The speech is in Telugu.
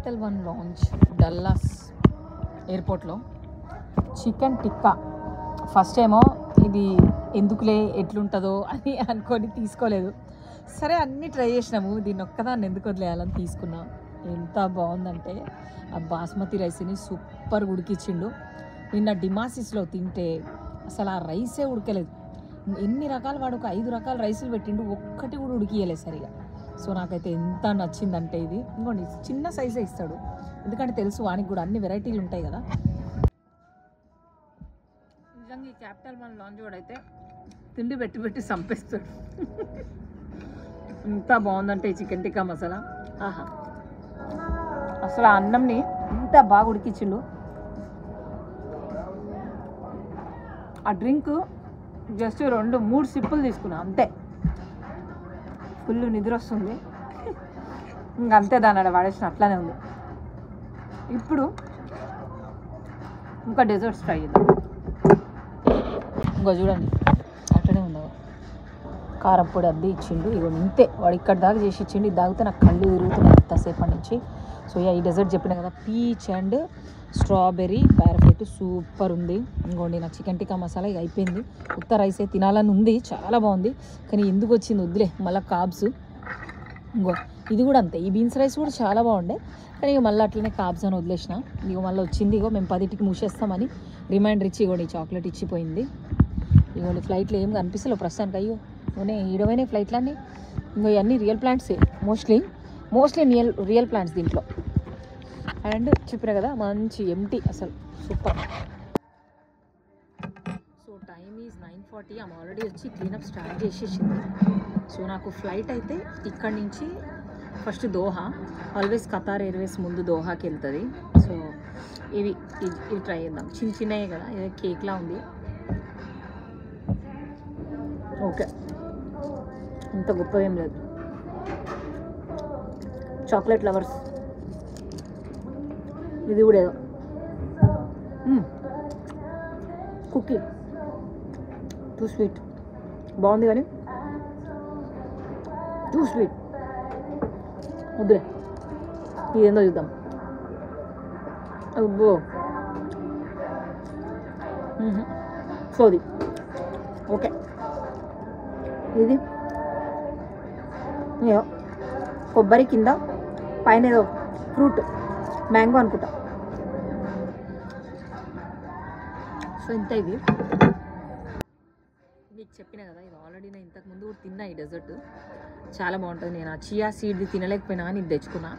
క్యాపిటల్ వన్ లాంచ్ డల్లాస్ ఎయిర్పోర్ట్లో చికెన్ టిక్కా. ఫస్ట్ ఏమో ఇది ఎందుకులే ఎట్లుంటుందో అని అనుకొని తీసుకోలేదు. సరే అన్నీ ట్రై చేసినాము, దీన్ని ఒక్కదాన్ని ఎందుకు వదిలేయాలని తీసుకున్నాం. ఎంత బాగుందంటే ఆ బాస్మతి రైస్ని సూపర్ ఉడికిచ్చిండు. నిన్న డిమాసిస్లో తింటే అసలు ఆ రైసే ఉడకలేదు. ఎన్ని రకాలు వాడు ఒక 5 రకాల రైసులు పెట్టిండు, ఒక్కటి కూడా ఉడికియలేదు సరిగా. సో నాకైతే ఎంత నచ్చిందంటే ఇది ఇంకోండి చిన్న సైజే ఇస్తాడు, ఎందుకంటే తెలుసు వానికి కూడా అన్ని వెరైటీలు ఉంటాయి కదా. నిజంగా ఈ క్యాపిటల్ వన్ లాంచ్ కూడా అయితే తిండి పెట్టి చంపేస్తాడు. ఎంత బాగుందంటే ఈ చికెన్ టిక్కా మసాలా, ఆహా అసలు ఆ అన్నంని ఎంత బాగా ఉడికించిండు. ఆ డ్రింక్ జస్ట్ 2-3 సిప్పులు తీసుకున్నా అంతే, ఫుల్ నిద్ర వస్తుంది. ఇంకంతే దాన్ని వాడేసిన అట్లానే ఉంది. ఇప్పుడు ఇంకా డెజర్ట్స్ ట్రై చేద్దాం. ఇంకా చూడండి అట్లనే ఉందా, కారం పొడి అద్దీ ఇచ్చిండు. ఇగో ఇంతే వాడు ఇక్కడ దాకా చేసి ఇచ్చిండు. ఇది తాగితే నాకు కళ్ళు తిరుగుతున్నాయి ఎంతసేపటి నుంచి. సో ఈ డెజర్ట్ చెప్పిన కదా, పీచ్ అండ్ స్ట్రాబెర్రీ ప్యారఫైట్ సూపర్ ఉంది. ఇంకోండి నా చికెన్ టిక్కా మసాలా ఇక అయిపోయింది. ఉత్త రైసే తినాలని ఉంది, చాలా బాగుంది. కానీ ఎందుకు వచ్చింది వద్దులే, మళ్ళీ కార్బ్స్. ఇంకో ఇది కూడా అంతే, ఈ బీన్స్ రైస్ కూడా చాలా బాగుండే, కానీ ఇక మళ్ళీ అట్లనే కార్బ్స్ అని వదిలేసిన. ఇగో మళ్ళీ వచ్చింది. ఇగో మేము 10కి మూసేస్తామని రిమైండర్ ఇచ్చి ఇగోండి చాక్లెట్ ఇచ్చిపోయింది. ఇగోండి ఫ్లైట్లో ఏం కనిపిస్తలేవు ప్రస్తుతానికి. అయ్యో ఈడవైనా ఫ్లైట్లన్నీ. ఇంకో ఇవన్నీ రియల్ ప్లాంట్సే, మోస్ట్లీ రియల్ ప్లాంట్స్ దీంట్లో. అండ్ చెప్పిన కదా మంచి ఎంటీ, అసలు సూపర్. So time is 9:40. ఆమె ఆల్రెడీ వచ్చి క్లీనప్ స్టార్ట్ చేసేసింది. సో నాకు ఫ్లైట్ అయితే ఇక్కడి నుంచి first Doha, always Qatar Airways ముందు దోహాకి వెళ్తుంది. సో ఇవి ట్రై చేద్దాం. చిన్నవి కదా, ఇది కేక్లా ఉంది. ఓకే, ఇంత గొప్పది ఏం లేదు. చాక్లెట్ లవర్స్ ఇది కూడా ఏదో కుకీ టూ స్వీట్, బాగుంది కానీ టూ స్వీట్ వద్దులే. ఇదేందో చూద్దాం. అబ్బో సోది. ఓకే, ఇది ఏదో కొబ్బరి కింద పైన ఏదో ఫ్రూట్, మ్యాంగో అనుకుంటా. సో ఇంత ఇది మీకు చెప్పిన కదా, ఇది ఆల్రెడీ నేను ఇంతకుముందు కూడా తిన్నా. ఈ డెజర్ట్ చాలా బాగుంటుంది. నేను ఆ చియా సీడ్ది తినలేకపోయినా అని ఇది తెచ్చుకున్నా.